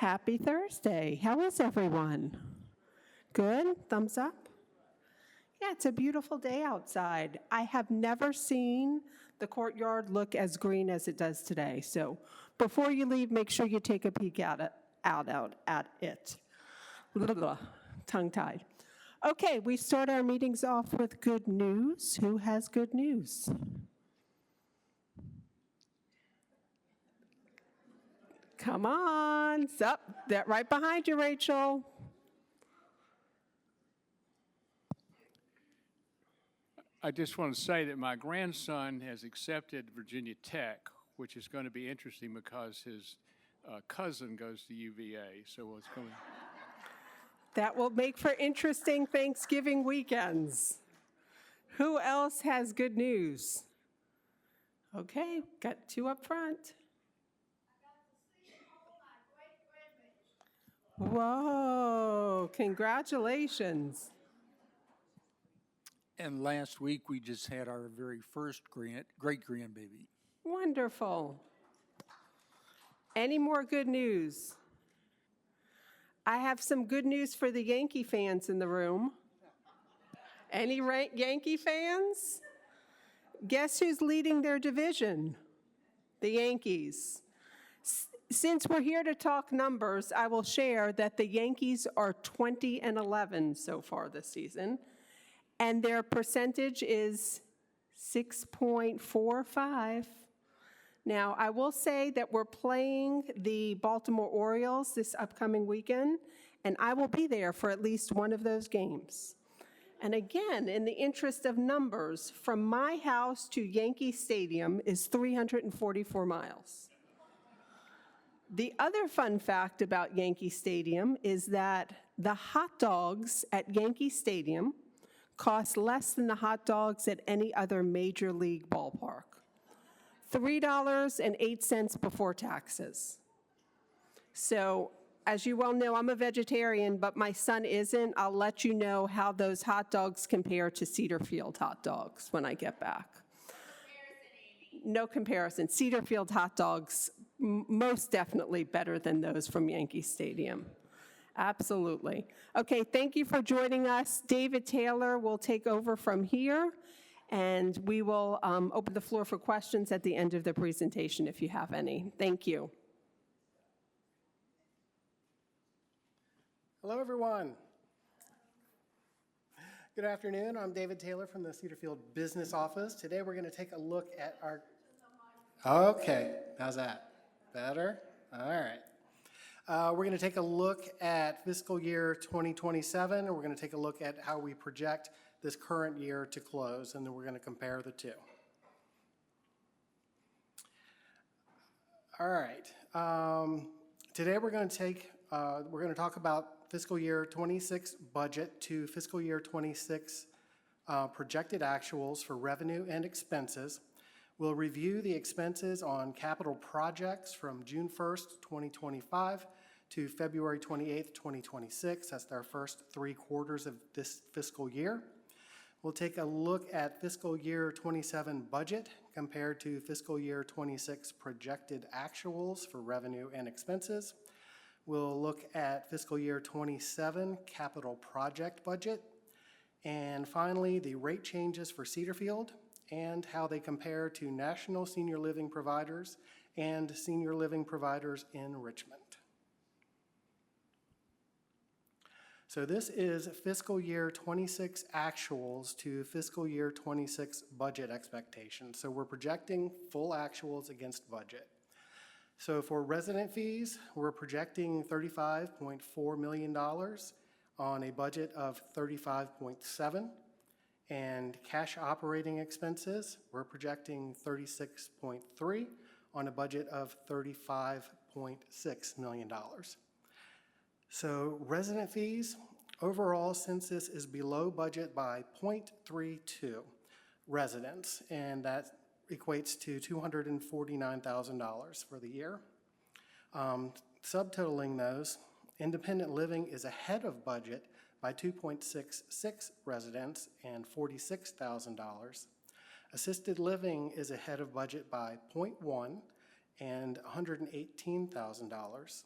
Happy Thursday. How is everyone? Good? Thumbs up? Yeah, it's a beautiful day outside. I have never seen the courtyard look as green as it does today. So before you leave, make sure you take a peek at it. Tongue-tied. Okay, we start our meetings off with good news. Who has good news? Come on. Up, that right behind you, Rachel. I just want to say that my grandson has accepted Virginia Tech, which is going to be interesting because his cousin goes to UVA. So it's going. That will make for interesting Thanksgiving weekends. Who else has good news? Okay, got two up front. Whoa, congratulations. And last week, we just had our very first great-grandbaby. Wonderful. Any more good news? I have some good news for the Yankee fans in the room. Any Yankee fans? Guess who's leading their division? The Yankees. Since we're here to talk numbers, I will share that the Yankees are 20-11 so far this season, and their percentage is 6.45. Now, I will say that we're playing the Baltimore Orioles this upcoming weekend, and I will be there for at least one of those games. And again, in the interest of numbers, from my house to Yankee Stadium is 344 miles. The other fun fact about Yankee Stadium is that the hot dogs at Yankee Stadium cost less than the hot dogs at any other major league ballpark. $3.08 before taxes. So, as you well know, I'm a vegetarian, but my son isn't. I'll let you know how those hot dogs compare to Cedar Field hot dogs when I get back. No comparison. Cedar Field hot dogs, most definitely better than those from Yankee Stadium. Absolutely. Okay, thank you for joining us. David Taylor will take over from here, and we will open the floor for questions at the end of the presentation if you have any. Thank you. Hello, everyone. Good afternoon. I'm David Taylor from the Cedarfield Business Office. Today, we're going to take a look at our... Okay, how's that? Better? All right. We're going to take a look at fiscal year 2027, and we're going to take a look at how we project this current year to close, and then we're going to compare the two. All right. Today, we're going to talk about fiscal year 26 budget to fiscal year 26 projected actuals for revenue and expenses. We'll review the expenses on capital projects from June 1st, 2025 to February 28th, 2026. That's our first 3 quarters of this fiscal year. We'll take a look at fiscal year 27 budget compared to fiscal year 26 projected actuals for revenue and expenses. We'll look at fiscal year 27 capital project budget. And finally, the rate changes for Cedarfield and how they compare to national senior living providers and senior living providers in Richmond. So this is fiscal year 26 actuals to fiscal year 26 budget expectations. So we're projecting full actuals against budget. So for resident fees, we're projecting $35.4 million on a budget of $35.7. And cash operating expenses, we're projecting $36.3 on a budget of $35.6 million. So resident fees, overall census is below budget by 0.32 residents, and that equates to $249,000 for the year. Subtotaling those, independent living is ahead of budget by 2.66 residents and $46,000. Assisted living is ahead of budget by 0.1 and $118,000.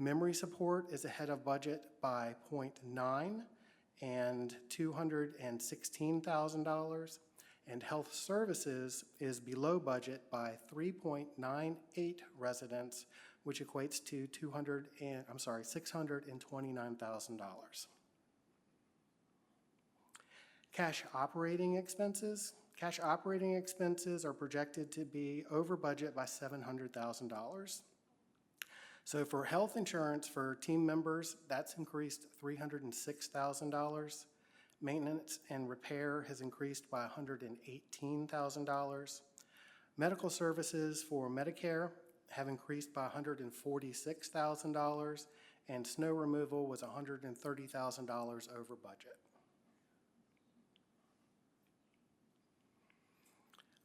Memory support is ahead of budget by .9 and $216,000. And health services is below budget by 3.98 residents, which equates to $629,000. Cash operating expenses. Cash operating expenses are projected to be over budget by $700,000. So for health insurance for team members, that's increased $306,000. Maintenance and repair has increased by $118,000. Medical services for Medicare have increased by $146,000, and snow removal was $130,000 over budget.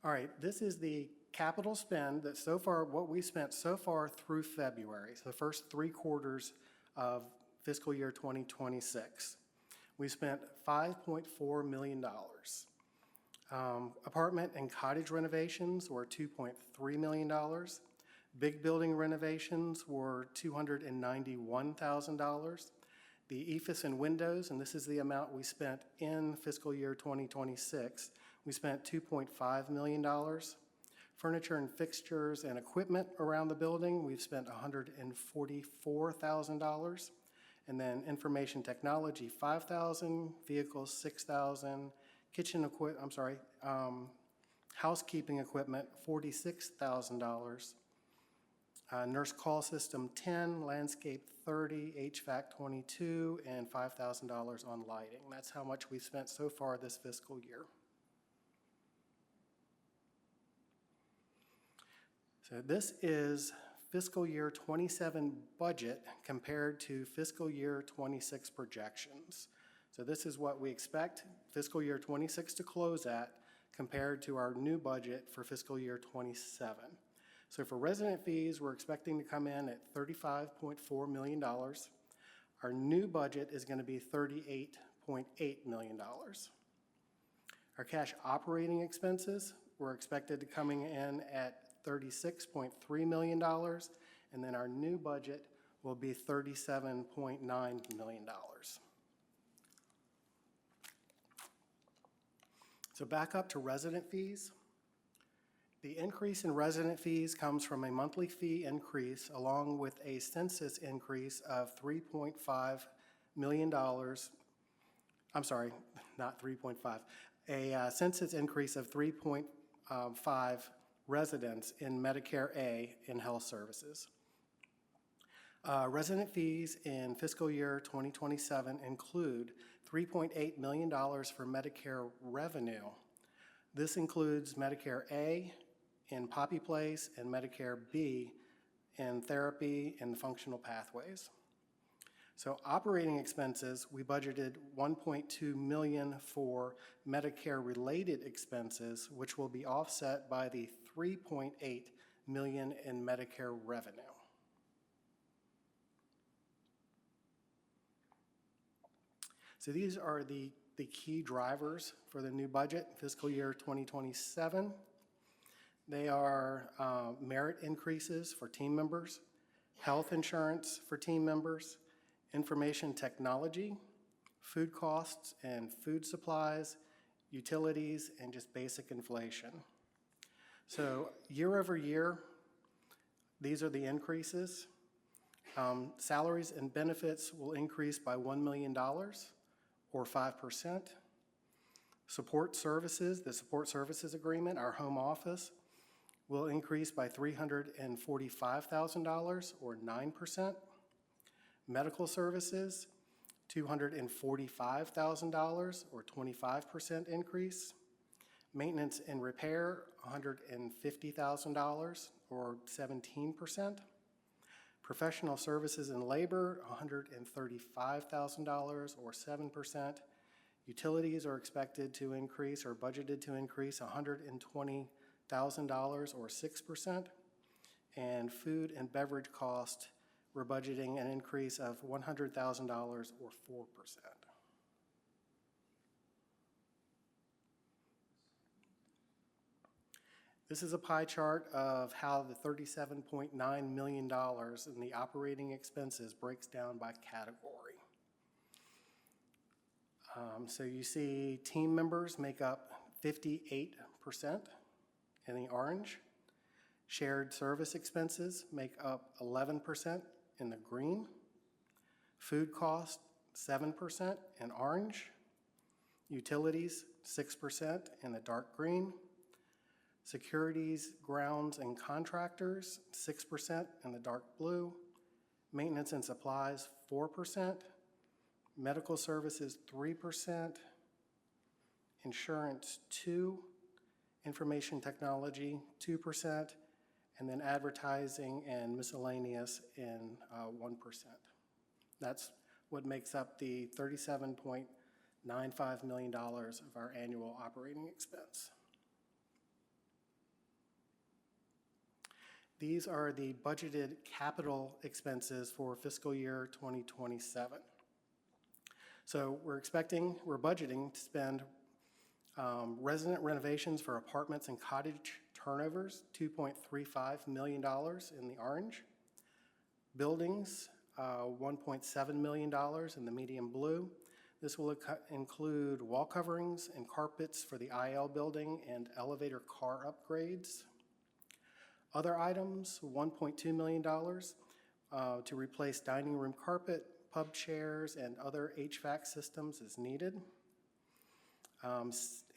All right, this is the capital spend that so far, what we spent so far through February, so the first 3 quarters of fiscal year 2026. We spent $5.4 million. Apartment and cottage renovations were $2.3 million. Big building renovations were $291,000. The EFIS and windows, and this is the amount we spent in fiscal year 2026, we spent $2.5 million. Furniture and fixtures and equipment around the building, we've spent $144,000. And then information technology, $5,000, vehicles, $6,000, housekeeping equipment, $46,000, nurse call system, $10,000, landscape, $30,000, HVAC, $22,000, and $5,000 on lighting. That's how much we've spent so far this fiscal year. So this is fiscal year 27 budget compared to fiscal year 26 projections. So this is what we expect fiscal year 26 to close at compared to our new budget for fiscal year 27. So for resident fees, we're expecting to come in at $35.4 million. Our new budget is going to be $38.8 million. Our cash operating expenses, we're expected to coming in at $36.3 million, and then our new budget will be $37.9 million. So back up to resident fees. The increase in resident fees comes from a monthly fee increase along with a census increase of $3.5 million. I'm sorry, not 3.5. A census increase of 3.5 residents in Medicare A in health services. Resident fees in fiscal year 2027 include $3.8 million for Medicare revenue. This includes Medicare A in Poppy Place and Medicare B in therapy and functional pathways. So operating expenses, we budgeted $1.2 million for Medicare-related expenses, which will be offset by the $3.8 million in Medicare revenue. So these are the key drivers for the new budget, fiscal year 2027. They are merit increases for team members, health insurance for team members, information technology, food costs and food supplies, utilities, and just basic inflation. So year over year, these are the increases. Salaries and benefits will increase by $1 million or 5%. Support services, the support services agreement, our home office, will increase by $345,000 or 9%. Medical services, $245,000 or 25% increase. Maintenance and repair, $150,000 or 17%. Professional services and labor, $135,000 or 7%. Utilities are expected to increase or budgeted to increase $120,000 or 6%. And food and beverage cost, we're budgeting an increase of $100,000 or 4%. This is a pie chart of how the $37.9 million in the operating expenses breaks down by category. So you see team members make up 58% in the orange. Shared service expenses make up 11% in the green. Food cost, 7% in orange. Utilities, 6% in the dark green. Securities, grounds, and contractors, 6% in the dark blue. Maintenance and supplies, 4%. Medical services, 3%. Insurance, 2%. Information technology, 2%. And then advertising and miscellaneous in 1%. That's what makes up the $37.95 million of our annual operating expense. These are the budgeted capital expenses for fiscal year 2027. So we're budgeting to spend resident renovations for apartments and cottage turnovers, $2.35 million in the orange. Buildings, $1.7 million in the medium blue. This will include wall coverings and carpets for the IL building and elevator car upgrades. Other items, $1.2 million to replace dining room carpet, pub chairs, and other HVAC systems as needed.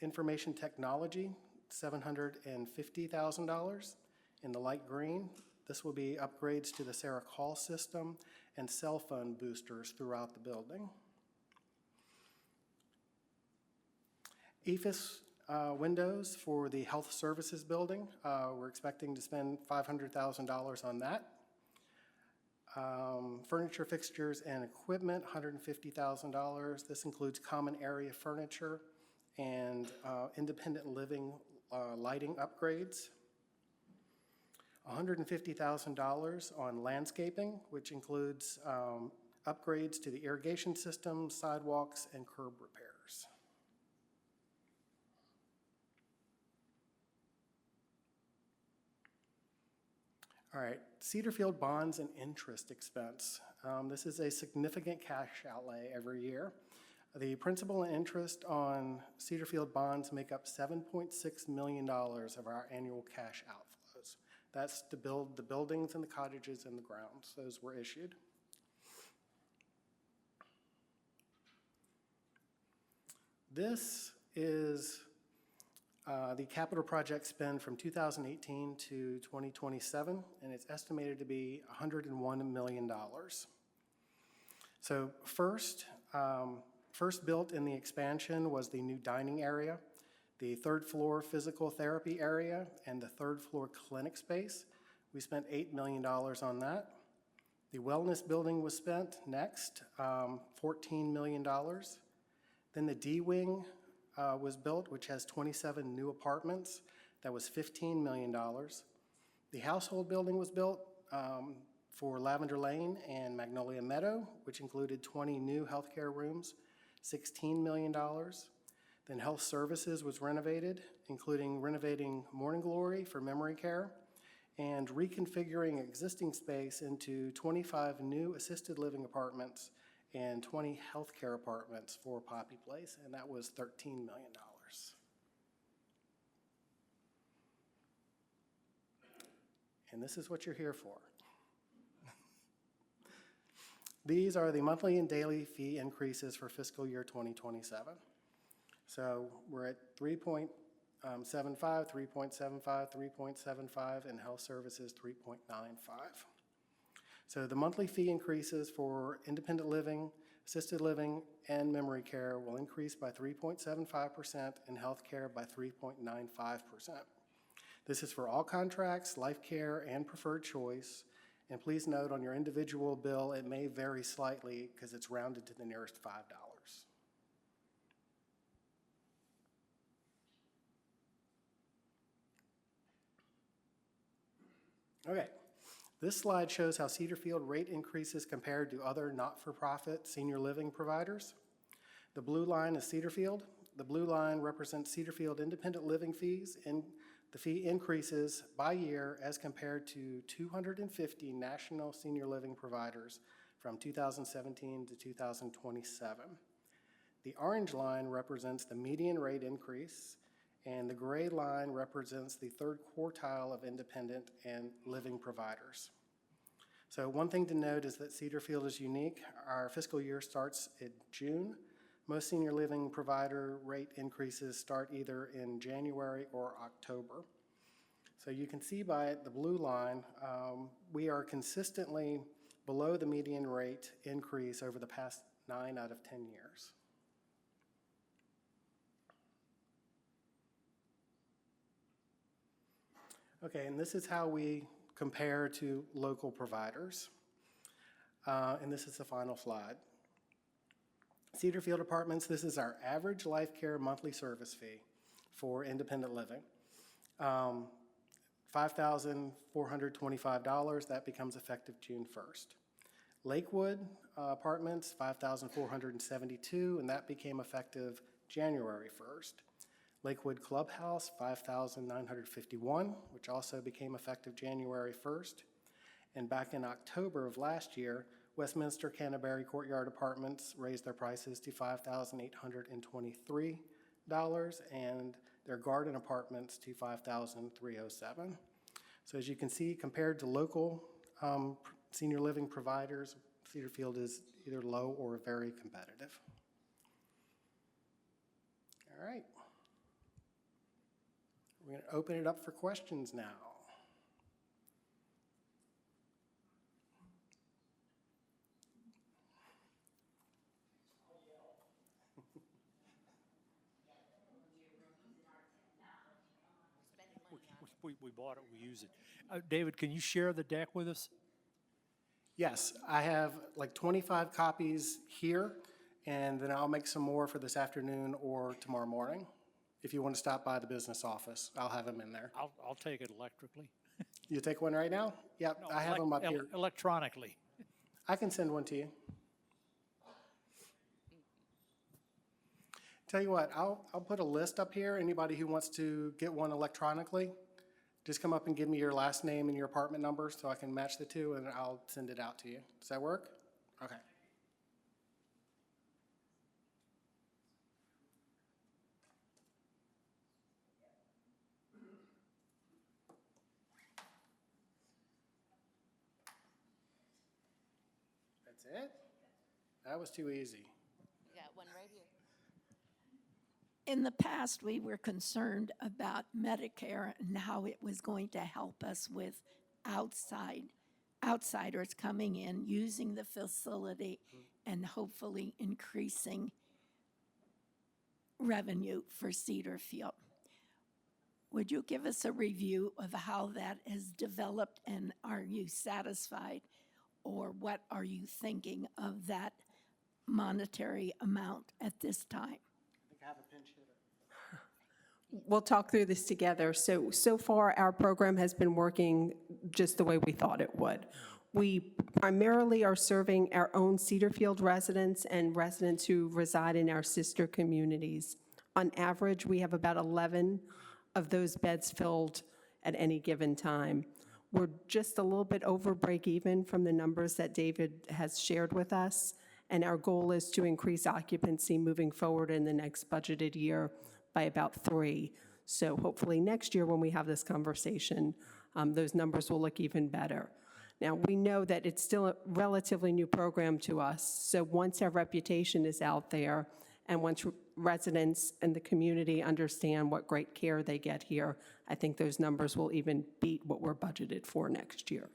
Information technology, $750,000 in the light green. This will be upgrades to the Sarah Call system and cell phone boosters throughout the building. EFIS windows for the health services building. We're expecting to spend $500,000 on that. Furniture, fixtures, and equipment, $150,000. This includes common area furniture and independent living lighting upgrades. $150,000 on landscaping, which includes upgrades to the irrigation system, sidewalks, and curb repairs. All right, Cedarfield bonds and interest expense. This is a significant cash outlay every year. The principal and interest on Cedarfield bonds make up $7.6 million of our annual cash outflows. That's to build the buildings and the cottages and the grounds. Those were issued. This is the capital project spend from 2018 to 2027, and it's estimated to be $101 million. So first built in the expansion was the new dining area, the third floor physical therapy area, and the third floor clinic space. We spent $8 million on that. The wellness building was spent next, $14 million. Then the D-wing was built, which has 27 new apartments. That was $15 million. The household building was built for Lavender Lane and Magnolia Meadow, which included 20 new healthcare rooms, $16 million. Then health services was renovated, including renovating Morning Glory for memory care and reconfiguring existing space into 25 new assisted living apartments and 20 healthcare apartments for Poppy Place, and that was $13 million. And this is what you're here for. These are the monthly and daily fee increases for fiscal year 2027. So we're at 3.75, 3.75, 3.75, and health services 3.95. So the monthly fee increases for independent living, assisted living, and memory care will increase by 3.75% and healthcare by 3.95%. This is for all contracts, life care, and preferred choice. And please note on your individual bill, it may vary slightly because it's rounded to the nearest $5. Okay. This slide shows how Cedarfield rate increases compared to other not-for-profit senior living providers. The blue line is Cedarfield. The blue line represents Cedarfield independent living fees, and The fee increases by year as compared to 250 national senior living providers from 2017 to 2027. The orange line represents the median rate increase, and the gray line represents the third quartile of independent and living providers. So one thing to note is that Cedar Field is unique. Our fiscal year starts in June. Most senior living provider rate increases start either in January or October. So you can see by the blue line, we are consistently below the median rate increase over the past 9 out of 10 years. Okay, and this is how we compare to local providers. And this is the final slide. Cedar Field Apartments, this is our average life care monthly service fee for independent living. $5,425, that becomes effective June 1st. Lakewood Apartments, $5,472, and that became effective January 1st. Lakewood Clubhouse, $5,951, which also became effective January 1st. And back in October of last year, Westminster Canterbury Courtyard Apartments raised their prices to $5,823, and their Garden Apartments to $5,307. So as you can see, compared to local senior living providers, Cedar Field is either low or very competitive. All right. We're going to open it up for questions now. We bought it, we use it. David, can you share the deck with us? Yes, I have like 25 copies here, and then I'll make some more for this afternoon or tomorrow morning. If you want to stop by the business office, I'll have them in there. I'll take it electrically. You take one right now? Yep, I have them up here. Electronically. I can send one to you. Tell you what, I'll put a list up here. Anybody who wants to get one electronically, just come up and give me your last name and your apartment number so I can match the two, and I'll send it out to you. Does that work? Okay. That's it? That was too easy. We got one right here. In the past, we were concerned about Medicare and how it was going to help us with outsiders coming in, using the facility, and hopefully increasing revenue for Cedar Field. Would you give us a review of how that has developed, and are you satisfied, or what are you thinking of that monetary amount at this time? I think I have a pinch hitter. We'll talk through this together. So far, our program has been working just the way we thought it would. We primarily are serving our own Cedar Field residents and residents who reside in our sister communities. On average, we have about 11 of those beds filled at any given time. We're just a little bit over break even from the numbers that David has shared with us, and our goal is to increase occupancy moving forward in the next budgeted year by about 3. So hopefully next year when we have this conversation, those numbers will look even better. Now, we know that it's still a relatively new program to us, so once our reputation is out there and once residents and the community understand what great care they get here, I think those numbers will even beat what we're budgeted for next year.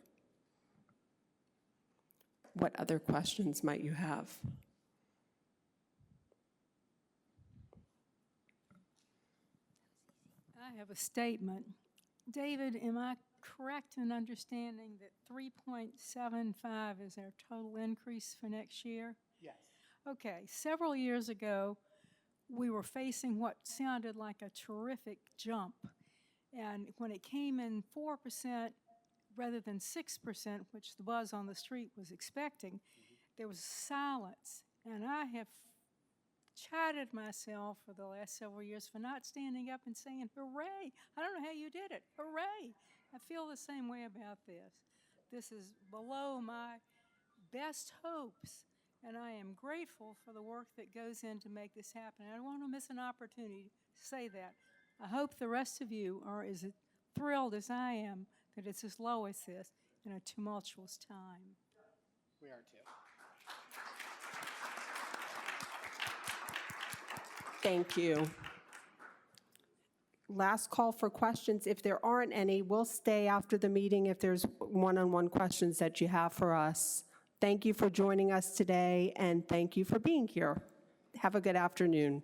What other questions might you have? I have a statement. David, am I correct in understanding that 3.75 is our total increase for next year? Yes. Okay, several years ago, we were facing what sounded like a terrific jump. And when it came in 4% rather than 6%, which the buzz on the street was expecting, there was silence. And I have chided myself for the last several years for not standing up and saying, hooray. I don't know how you did it. Hooray. I feel the same way about this. This is below my best hopes, and I am grateful for the work that goes in to make this happen. I don't want to miss an opportunity to say that. I hope the rest of you are as thrilled as I am that it's as low as this in a tumultuous time. We are too. Thank you. Last call for questions. If there aren't any, we'll stay after the meeting if there's one-on-one questions that you have for us. Thank you for joining us today, and thank you for being here. Have a good afternoon.